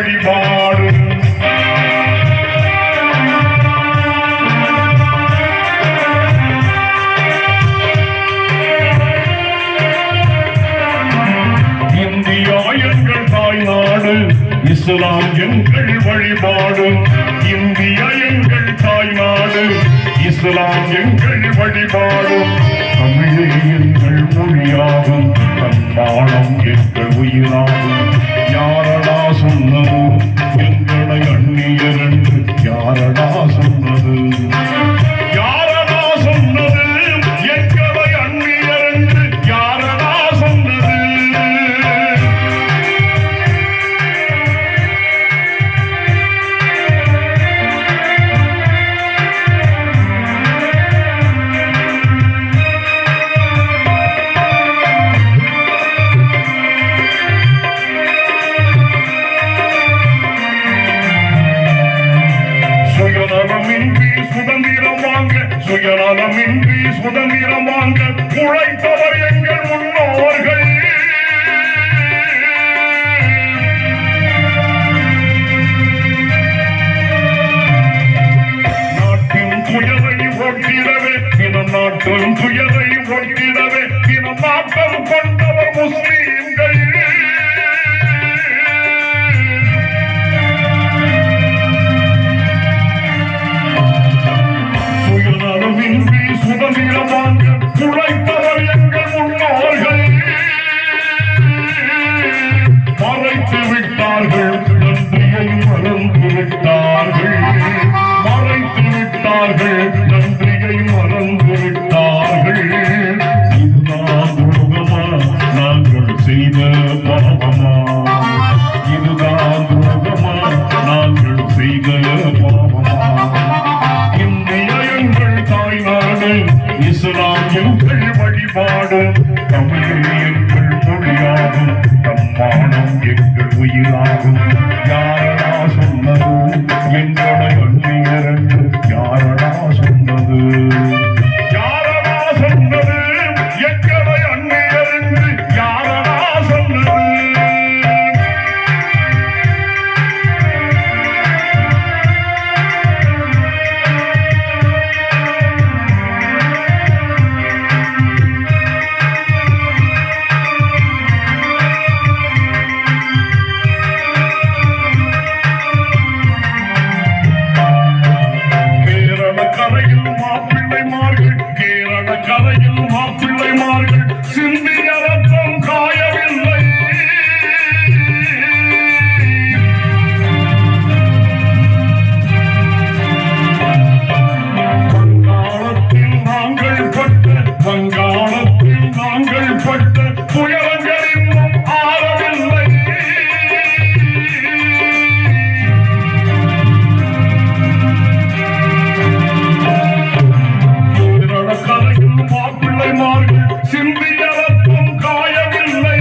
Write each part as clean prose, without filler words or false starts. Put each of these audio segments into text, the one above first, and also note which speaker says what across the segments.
Speaker 1: வழிபாடு இந்தியா எங்கள் தாய்நாடு இஸ்லாம் எங்கள் வழிபாடு இந்தியா எங்கள் தாய்நாடு இஸ்லாம் எங்கள் வழிபாடு தமிழே எங்கள் மொழியாகும் தன்மானம் எங்கள் உயிராகும் யாரடா சொன்னது எங்களை அந்நியர் என்று யாரடா சொன்னது யாரடா சொன்னது எங்களை அந்நியர் என்று யாரடா சொன்னது சுயநலமின்றி சுதந்திரம் வாங்க உழைத்தவர் எங்கள் முன்னோர்கள் நாட்டின் துயரை ஒட்டிடவே தினம் நாட்டின் துயரை ஒட்டிடவே தினம் நாட்டம் கொண்டவர் முஸ்லீம்கள் சுதந்திரமாக உழைத்தவர் எங்கள் முன்னோர்கள் மறைத்து விட்டார்கள் நன்றியை மறந்து விட்டார்கள் மறைத்து விட்டார்கள் நன்றியை மறந்து விட்டார்கள் இதுதான் துரோகமா நாங்கள் செய்த பாவமா இதுதான் துரோகமா நாங்கள் செய்த பாவமா இஸ்லாம் எங்கள் வழிபாடு தமிழே எங்கள் மொழியாகும் தம்மானம் எங்கள் உயிராகும் யாரடா சொன்னது எங்களை அந்நியர் என்று யாரடா சொன்னது யாரடா சொன்னது எங்களை அந்நியர் என்று யாரடா சொன்னது கரையில் மாப்பிள்ளைமார்கள் சிந்திய ரத்தம் காயவில்லை வங்காளத்தில் நாங்கள் பட்ட துயரங்கள் இன்னும் ஆறவில்லை சிந்திய ரத்தம் காயவில்லை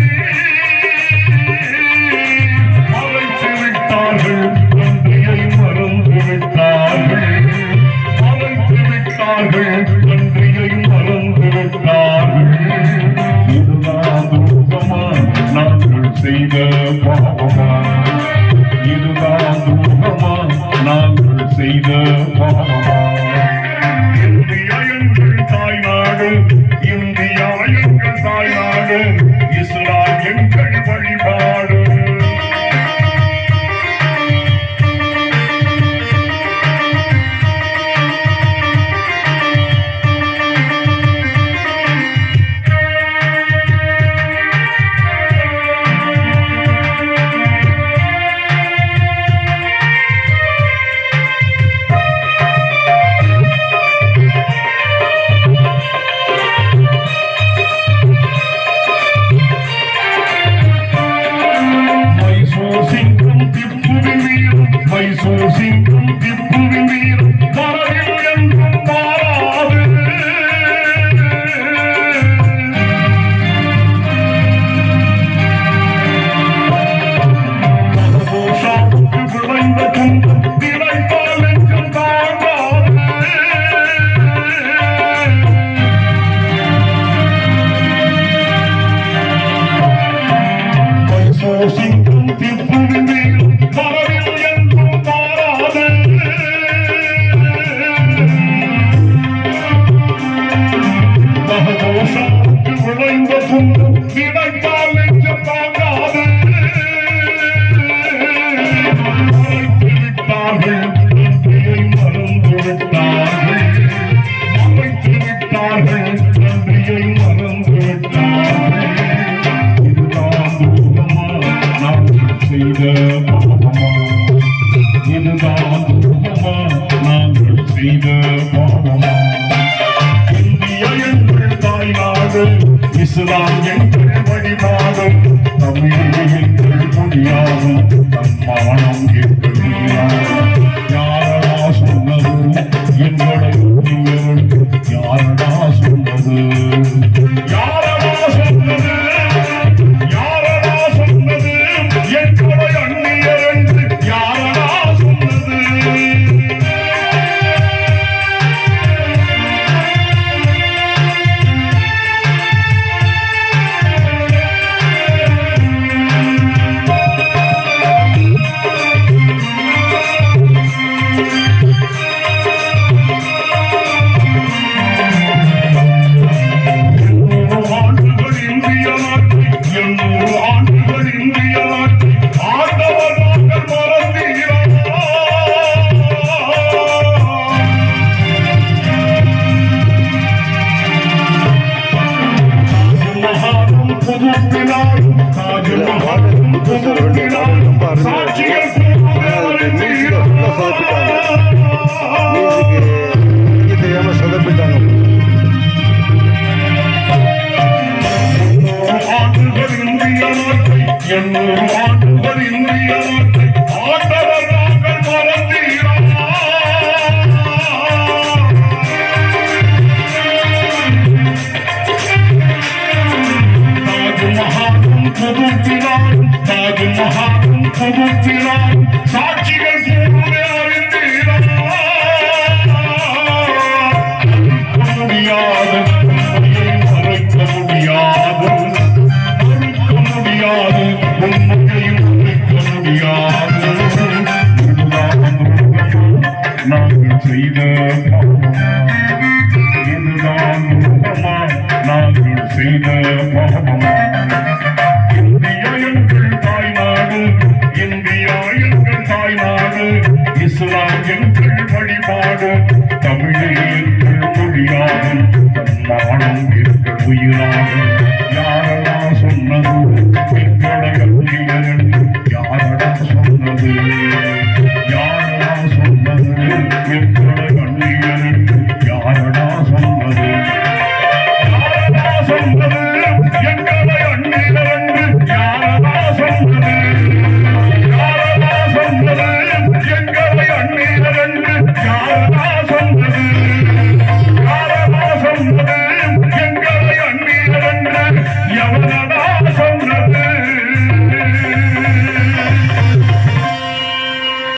Speaker 1: மறைத்து விட்டார்கள் நன்றியை மறந்து விட்டார்கள் மறைத்து விட்டார்கள் நன்றியை மறந்து விட்டார்கள் இதுதான் துரோகமா நாங்கள் செய்த பாவமா இதுதான் துரோகமா நாங்கள் செய்த பாவமா இந்தியா எங்கள் தாய்நாடு இந்தியா எங்கள் தாய்நாடு இஸ்லாம் எங்கள் வழிபாடு Sim, செய்த பாவமா இதுதான் துரோகமா நாங்கள் செய்த பாவமா இந்திய எங்கள் தாய்நாடு இஸ்லாம் எங்கள் வழிபாடு தமிழ் எங்கள் மொழியாகும் தன்மானம் எங்கள் நீராகும் யாரடா சொன்னது எங்களை யாரடா சொன்னது யாரடா சொன்னது யாரடா சொன்னது எங்களை அந்நியர் என்று யாரடா சொன்னது சாட்சிகள்